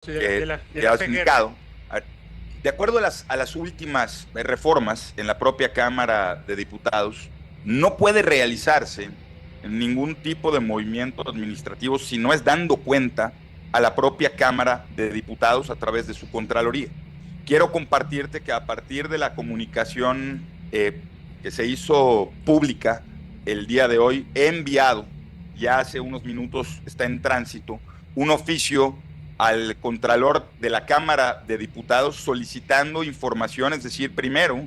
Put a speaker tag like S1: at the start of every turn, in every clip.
S1: Sí,
S2: que has indicado. A ver, de acuerdo a las últimas reformas en la propia Cámara de Diputados, no puede realizarse ningún tipo de movimiento administrativo si no es dando cuenta a la propia Cámara de Diputados a través de su Contraloría. Quiero compartirte que a partir de la comunicación que se hizo pública el día de hoy, he enviado, ya hace unos minutos está en tránsito, un oficio al Contralor de la Cámara de Diputados solicitando información, es decir, primero,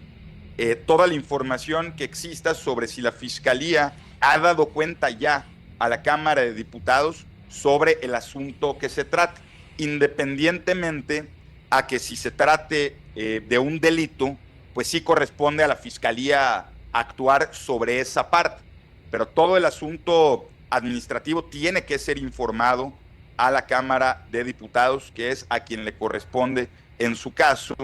S2: toda la información que exista sobre si la Fiscalía ha dado cuenta ya a la Cámara de Diputados sobre el asunto que se trata, independientemente a que si se trate de un delito, pues sí corresponde a la Fiscalía actuar sobre esa parte, pero todo el asunto administrativo tiene que ser informado a la Cámara de Diputados, que es a quien le corresponde, en su caso,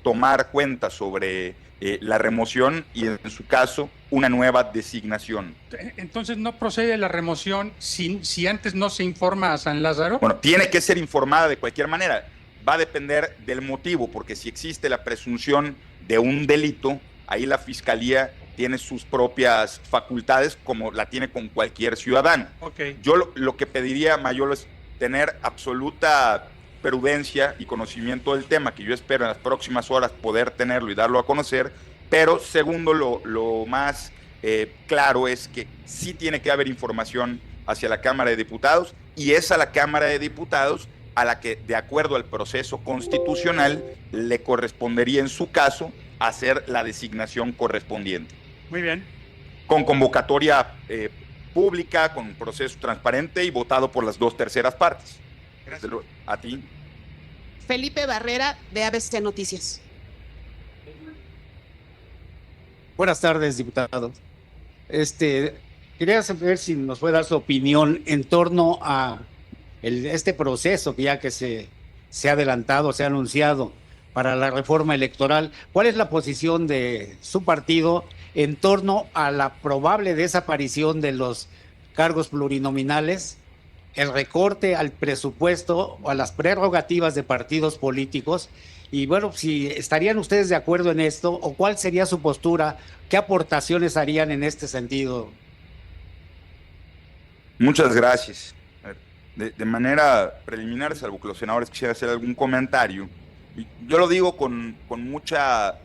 S2: tomar cuenta sobre la remoción y, en su caso, una nueva designación.
S1: Entonces no procede la remoción si antes no se informa a San Lázaro.
S2: Bueno, tiene que ser informada de cualquier manera. Va a depender del motivo, porque si existe la presunción de un delito, ahí la Fiscalía tiene sus propias facultades, como la tiene con cualquier ciudadano.
S1: Okay.
S2: Yo lo que pediría, Mayolo, es tener absoluta prudencia y conocimiento del tema, que yo espero en las próximas horas poder tenerlo y darlo a conocer, pero segundo, lo más claro es que sí tiene que haber información hacia la Cámara de Diputados, y es a la Cámara de Diputados a la que, de acuerdo al proceso constitucional, le correspondería en su caso hacer la designación correspondiente.
S1: Muy bien.
S2: Con convocatoria pública, con un proceso transparente y votado por las 2/3 partes. Gracias. A ti.
S3: Felipe Barrera, de ABC Noticias.
S4: Buenas tardes, diputado. Quería saber si nos puede dar su opinión en torno a este proceso que se ha adelantado, se ha anunciado para la reforma electoral. ¿Cuál es la posición de su partido en torno a la probable desaparición de los cargos plurinominales, el recorte al presupuesto o a las prerrogativas de partidos políticos? Y bueno, si estarían ustedes de acuerdo en esto, o cuál sería su postura, qué aportaciones harían en este sentido.
S2: Muchas gracias. De manera preliminar, salvo que los senadores quisieran hacer algún comentario, yo lo digo con mucha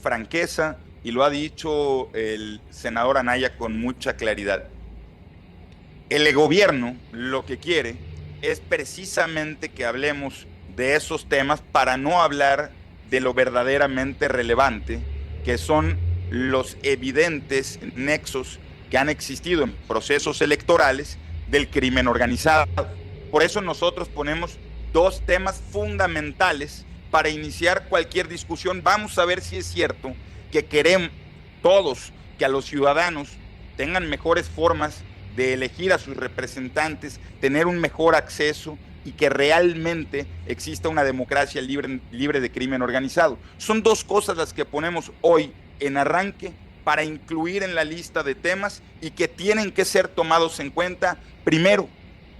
S2: franqueza, y lo ha dicho el senador Anaya con mucha claridad. El gobierno lo que quiere es precisamente que hablemos de esos temas para no hablar de lo verdaderamente relevante, que son los evidentes nexos que han existido en procesos electorales del crimen organizado. Por eso nosotros ponemos dos temas fundamentales para iniciar cualquier discusión. Vamos a ver si es cierto que queremos todos que a los ciudadanos tengan mejores formas de elegir a sus representantes, tener un mejor acceso y que realmente exista una democracia libre de crimen organizado. Son dos cosas las que ponemos hoy en arranque para incluir en la lista de temas y que tienen que ser tomados en cuenta. Primero,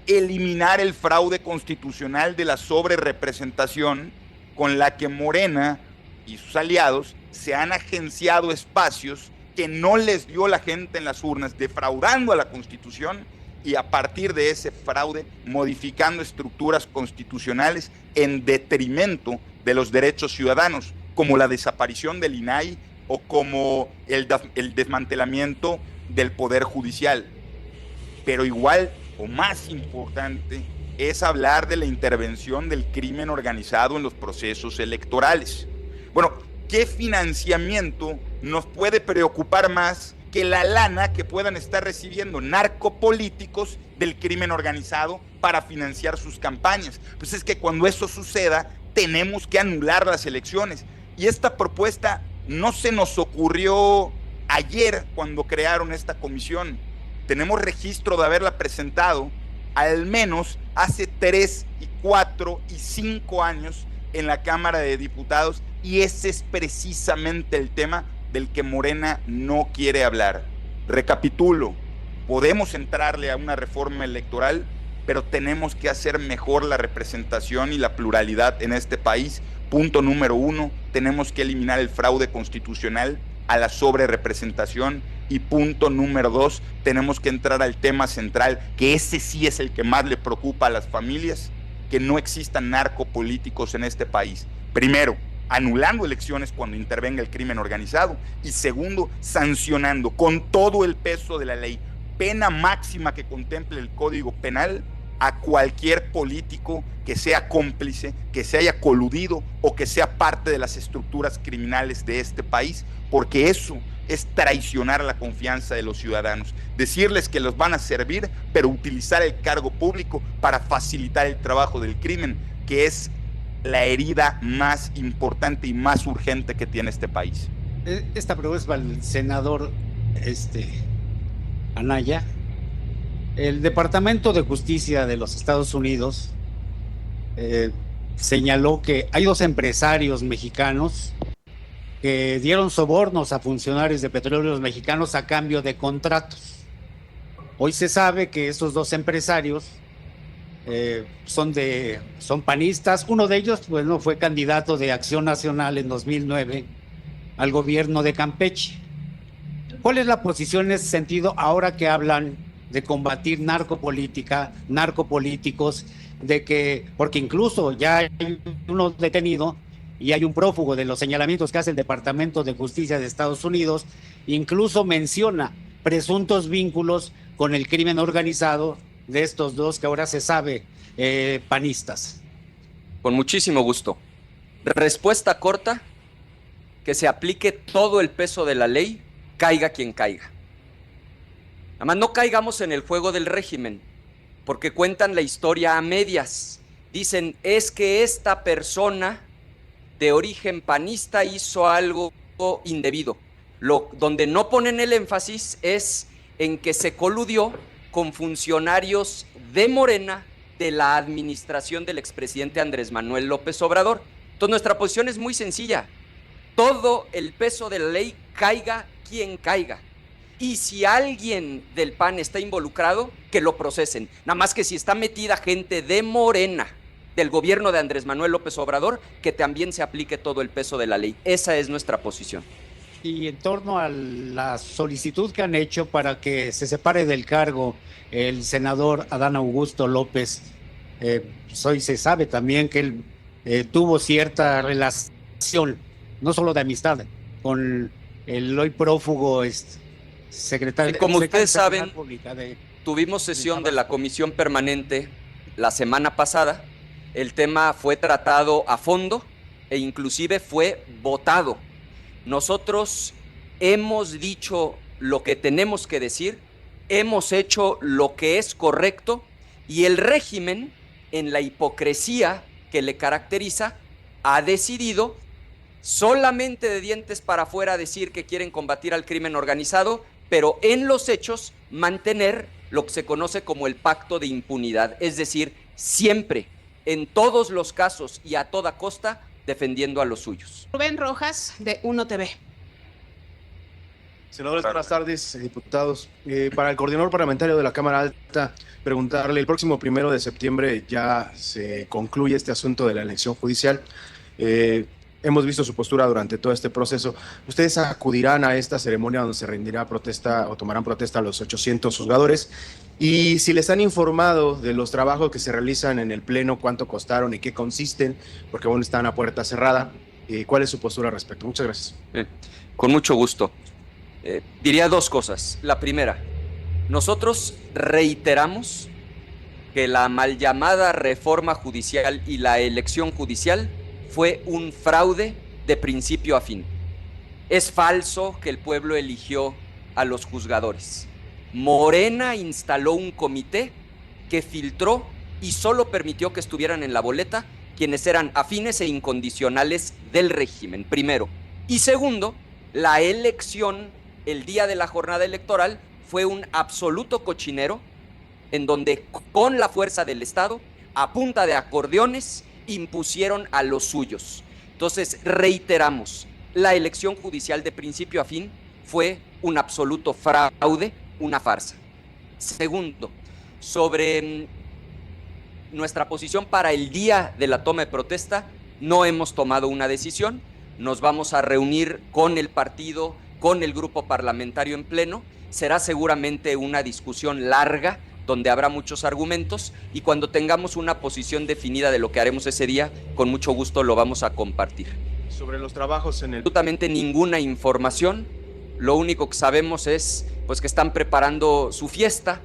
S2: eliminar el fraude constitucional de la sobrerepresentación con la que Morena y sus aliados se han agenciado espacios que no les dio la gente en las urnas, defraudando a la Constitución, y a partir de ese fraude modificando estructuras constitucionales en detrimento de los derechos ciudadanos, como la desaparición del INAI o como el desmantelamiento del Poder Judicial. Pero igual o más importante es hablar de la intervención del crimen organizado en los procesos electorales. Bueno, ¿qué financiamiento nos puede preocupar más que la lana que puedan estar recibiendo narcopolíticos del crimen organizado para financiar sus campañas? Pues es que cuando eso suceda, tenemos que anular las elecciones. Y esta propuesta no se nos ocurrió ayer cuando crearon esta comisión. Tenemos registro de haberla presentado al menos hace 3, 4 y 5 años en la Cámara de Diputados, y ese es precisamente el tema del que Morena no quiere hablar. Recapitulo, podemos entrarle a una reforma electoral pero tenemos que hacer mejor la representación y la pluralidad en este país. Punto número 1, tenemos que eliminar el fraude constitucional a la sobrerepresentación. Y punto número 2, tenemos que entrar al tema central, que ese sí es el que más le preocupa a las familias, que no existan narcopolíticos en este país. Primero, anulando elecciones cuando intervenga el crimen organizado, y segundo, sancionando con todo el peso de la ley, pena máxima que contemple el Código Penal, a cualquier político que sea cómplice, que se haya coludido o que sea parte de las estructuras criminales de este país, porque eso es traicionar la confianza de los ciudadanos, decirles que los van a servir, pero utilizar el cargo público para facilitar el trabajo del crimen, que es la herida más importante y más urgente que tiene este país.
S4: Esta pregunta es para el senador Anaya. El Departamento de Justicia de los Estados Unidos señaló que hay 2 empresarios mexicanos que dieron sobornos a funcionarios de petróleos mexicanos a cambio de contratos. Hoy se sabe que esos 2 empresarios son panistas. Uno de ellos, bueno, fue candidato de Acción Nacional en 2009 al gobierno de Campeche. ¿Cuál es la posición en ese sentido ahora que hablan de combatir narcopolíticos, porque incluso ya hay uno detenido y hay un prófugo de los señalamientos que hace el Departamento de Justicia de Estados Unidos, incluso menciona presuntos vínculos con el crimen organizado de estos 2 que ahora se sabe panistas?
S5: Con muchísimo gusto. Respuesta corta: que se aplique todo el peso de la ley, caiga quien caiga. Nada más no caigamos en el juego del régimen, porque cuentan la historia a medias. Dicen, es que esta persona de origen panista hizo algo indebido. Donde no ponen el énfasis es en que se coludió con funcionarios de Morena, de la administración del expresidente Andrés Manuel López Obrador. Entonces nuestra posición es muy sencilla: todo el peso de la ley, caiga quien caiga. Y si alguien del PAN está involucrado, que lo procesen. Nada más que si está metida gente de Morena, del gobierno de Andrés Manuel López Obrador, que también se aplique todo el peso de la ley. Esa es nuestra posición.
S4: Y en torno a la solicitud que han hecho para que se separe del cargo el senador Adán Augusto López, se sabe también que él tuvo cierta relación, no solo de amistad, con el hoy prófugo secretario.
S5: Y como ustedes saben,
S4: de
S5: tuvimos sesión de la Comisión Permanente la semana pasada. El tema fue tratado a fondo e inclusive fue votado. Nosotros hemos dicho lo que tenemos que decir, hemos hecho lo que es correcto, y el régimen, en la hipocresía que le caracteriza, ha decidido solamente de dientes para afuera decir que quieren combatir al crimen organizado, pero en los hechos mantener lo que se conoce como el pacto de impunidad, es decir, siempre, en todos los casos y a toda costa, defendiendo a los suyos.
S3: Rubén Rojas, de Uno TV.
S6: Senadores, buenas tardes, diputados. Para el coordinador parlamentario de la Cámara Alta, preguntarle, el próximo 1 de septiembre ya se concluye este asunto de la elección judicial. Hemos visto su postura durante todo este proceso. ¿Ustedes acudirán a esta ceremonia donde se rendirá protesta o tomarán protesta a los 800 juzgadores? Y si les han informado de los trabajos que se realizan en el Pleno, cuánto costaron y qué consisten, porque bueno, están a puerta cerrada, ¿cuál es su postura al respecto? Muchas gracias.
S5: Con mucho gusto. Diría 2 cosas. La primera, nosotros reiteramos que la mal llamada reforma judicial y la elección judicial fue un fraude de principio a fin. Es falso que el pueblo eligió a los juzgadores. Morena instaló un comité que filtró y solo permitió que estuvieran en la boleta quienes eran afines e incondicionales del régimen, primero. Y segundo, la elección, el día de la jornada electoral, fue un absoluto cochinero en donde con la fuerza del Estado, a punta de acordeones, impusieron a los suyos. Entonces, reiteramos, la elección judicial de principio a fin fue un absoluto fraude, una farsa. Segundo, sobre nuestra posición para el día de la toma de protesta, no hemos tomado una decisión. Nos vamos a reunir con el partido, con el grupo parlamentario en pleno. Será seguramente una discusión larga, donde habrá muchos argumentos, y cuando tengamos una posición definida de lo que haremos ese día, con mucho gusto lo vamos a compartir.
S6: Sobre los trabajos en el...
S5: Absolutamente ninguna información. Lo único que sabemos es pues que están preparando su fiesta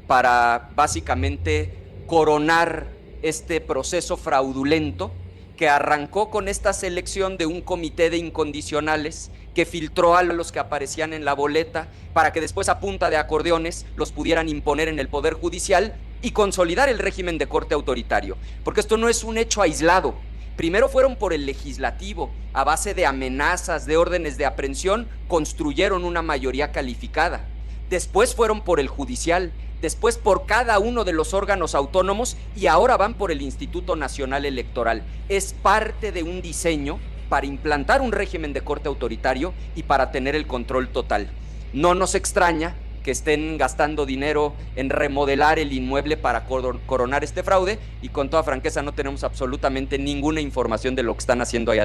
S5: para básicamente coronar este proceso fraudulento que arrancó con esta selección de un comité de incondicionales que filtró a los que aparecían en la boleta para que después a punta de acordeones los pudieran imponer en el Poder Judicial y consolidar el régimen de corte autoritario. Porque esto no es un hecho aislado. Primero fueron por el legislativo, a base de amenazas, de órdenes de aprehensión, construyeron una mayoría calificada. Después fueron por el judicial, después por cada uno de los órganos autónomos y ahora van por el Instituto Nacional Electoral. Es parte de un diseño para implantar un régimen de corte autoritario y para tener el control total. No nos extraña que estén gastando dinero en remodelar el inmueble para coronar este fraude, y con toda franqueza no tenemos absolutamente ninguna información de lo que están haciendo allá.